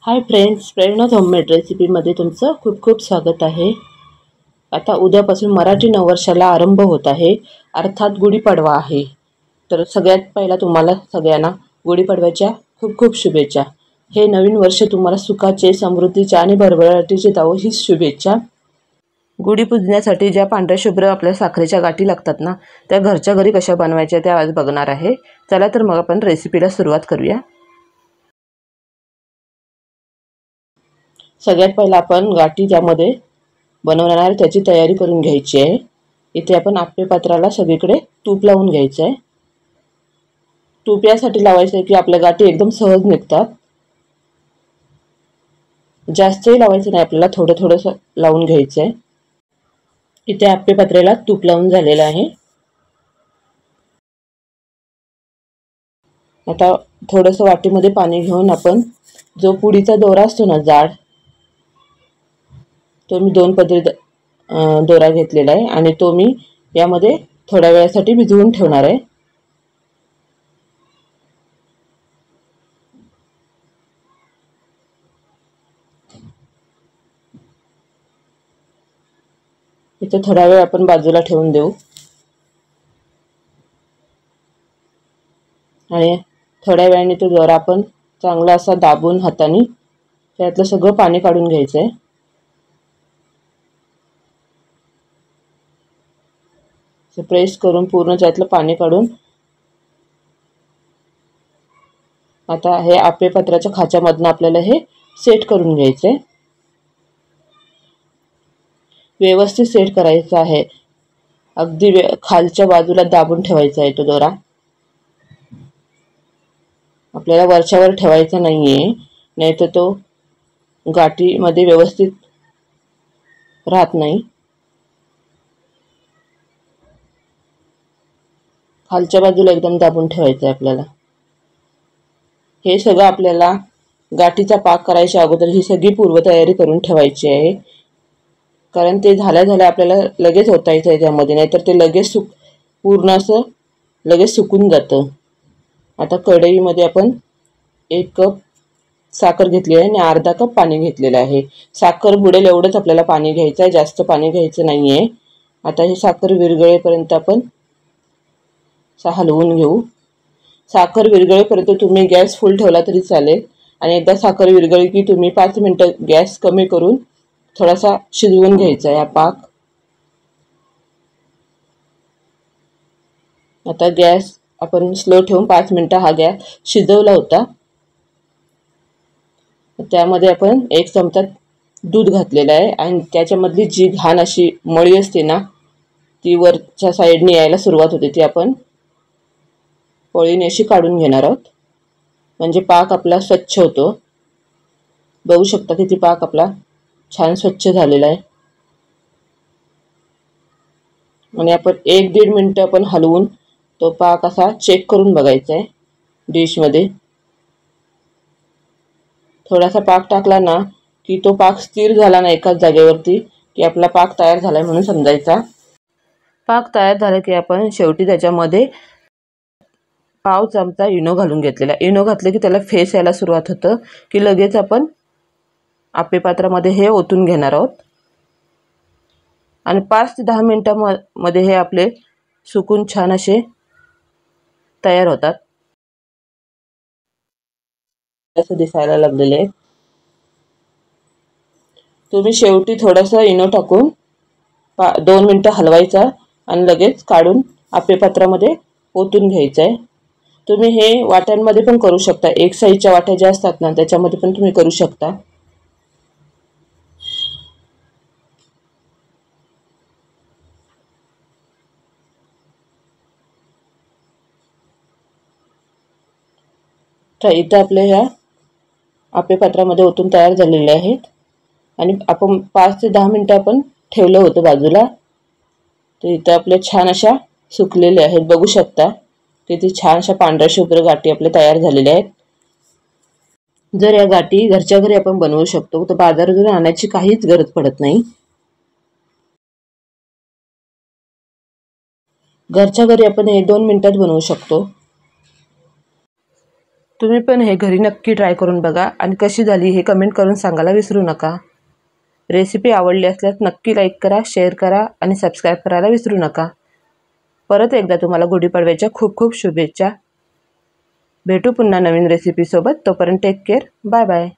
Hi friends, प्रेरणाज homemade रेसिपीमध्ये तुमचं खूप खूप स्वागत आहे। आता उद्यापासून मराठी नववर्षाला आरंभ होत आहे, अर्थात गुढीपाडवा आहे। तर सगळ्यात पहिला तुम्हाला सगळ्यांना गुढीपाडव्याच्या खूप खूप शुभेच्छा। हे नवीन वर्ष तुम्हाला सुखाचे, समृद्धीचे आणि भरभराटीचे जावो हीच शुभेच्छा। गुढी पूजण्यासाठी ज्या पांढऱ्या शुभ्र आपल्या साखरेच्या गाठी लागतात ना, त्या घरच्या घरी कशा बनवायच्या त्या आज बघणार आहे। चला तर मग आपण रेसिपीला सुरुवात करूया। सगळ्यात पहिला आपण गाठी ज्यामध्ये बनवणार आहे त्याची तयारी करून घ्यायची आहे। इथे आपण आप्पे पात्राला सगळीकडे तूप लावून घ्यायचं आहे। तूप यासाठी लावायचं आहे की आपल्या गाठी एकदम सहज निघतात। जास्तही लावायचं नाही, आपल्याला थोडं थोडंसं लावून घ्यायचं आहे। इथे आप्पे पात्राला तूप लावून झालेलं आहे। आता थोडंसं वाटीमध्ये पाणी घेऊन आपण जो पुडीचा दोरा असतो ना जाड, तो मी 2 पदरी दोरा घेतलेला आहे आणि तो मी यामध्ये थोड्या वेळासाठी भिजवून ठेवणार आहे। इथे थोडा वेळ आपण बाजूला ठेवून देऊ आणि थोड्या वेळाने तो दोरा आपण चांगला असा दाबून हाताने त्यातलं सगळं पाणी काढून घ्यायचं आहे। प्रेस करून पूर्ण त्यातलं पाणी काढून आता हे आप्पे पात्राच्या खाच्यामधून आपल्याला हे सेट करून घ्यायचं आहे। व्यवस्थित सेट करायचं आहे, अगदी खालच्या बाजूला दाबून ठेवायचा आहे तो दोरा। आपल्याला वरच्यावर ठेवायचा नाहीये, नाहीतर तो गाठीमध्ये व्यवस्थित राहत नाही। खालच्या बाजूला एकदम दाबून ठेवायचं आहे आपल्याला। हे सगळं आपल्याला गाठीचा पाक करायच्या अगोदर ही सगळी पूर्वतयारी करून ठेवायची आहे, कारण ते झाल्या झाल्या आपल्याला लगेच ओतायचं आहे त्यामध्ये, नाहीतर ते लगेच पूर्ण असं लगेच सुकून जातं। आता कढईमध्ये आपण 1 कप साखर घेतली आहे आणि अर्धा कप पाणी घेतलेलं आहे। साखर बुडेल एवढंच आपल्याला पाणी घ्यायचं आहे, जास्त पाणी घ्यायचं नाहीये। आता हे साखर विरघळेपर्यंत आपण हलवून घेऊ। साखर विरघळेपर्यंत तुम्ही गॅस फुल ठेवला तरी चालेल आणि एकदा साखर विरघळली की तुम्ही 5 मिनिटं गॅस कमी करून थोडासा शिजवून घ्यायचा आहे पाक। आता गॅस आपण स्लो ठेवून 5 मिनिटं हा गॅस शिजवला होता। त्यामध्ये आपण 1 चमचा दूध घातलेला आहे आणि त्याच्यामधली जी घाण अशी मळी असते ना, ती वरच्या साईडने यायला सुरुवात होते, ती आपण पळीने अशी काढून घेणार आहोत, म्हणजे पाक आपला स्वच्छ होतो। बघू शकता किती पाक आपला छान स्वच्छ झालेला आहे आणि आपण 1-1.5 मिनिटं आपण हलवून तो पाक असा चेक करून बघायचा आहे डिशमध्ये। थोडासा पाक टाकला ना की तो पाक स्थिर झाला ना एकाच जागेवरती की आपला पाक तयार झालाय म्हणून समजायचा। पाक तयार झाला की आपण शेवटी त्याच्यामध्ये पाव चमचा इनो घालून घेतलेला। इनो घातले की त्याला फेस यायला सुरुवात होतं की लगेच आपण आप्पे पात्रामध्ये हे ओतून घेणार आहोत आणि 5 ते 10 मिनिटांमध्ये हे आपले सुकून छान असे तयार होतात। असं दिसायला लागलेले आहे। तुम्ही शेवटी थोडंसं इनो टाकून 2 मिनिटं हलवायचा आणि लगेच काढून आप्पे पात्रामध्ये ओतून घ्यायचं आहे। तुम्ही हे वाट्यांमध्ये पण करू शकता, एक साईजच्या वाट्या ज्या असतात ना त्याच्यामध्ये पण तुम्ही करू शकता। तर इथं आपल्या ह्या आप्पे पात्रामध्ये ओतून तयार झालेले आहेत आणि आपण 5 ते 10 मिनिटं आपण ठेवलं होतं बाजूला। तर इथं आपले छान अशा सुकलेले आहेत, बघू शकता किती छान अशा पांढऱ्या शुभ्र गाठी आपले तयार झालेल्या आहेत। जर या गाठी घरच्या घरी आपण बनवू शकतो तर बाजारातून आणायची काहीच गरज पडत नाही। घरच्या घरी आपण हे 2 मिनिटात बनवू शकतो। तुम्ही पण हे घरी नक्की ट्राय करून बघा आणि कशी झाली हे कमेंट करून सांगायला विसरू नका. रेसिपी आवडली असल्यास नक्की लाईक करा, शेअर करा आणि सबस्क्राईब करायला विसरू नका. परत एकदा तुम्हाला गुढीपाडव्याच्या खूप खूप शुभेच्छा. भेटू पुन्हा नवीन रेसिपीसोबत. तोपर्यंत टेक केअर. Bye bye.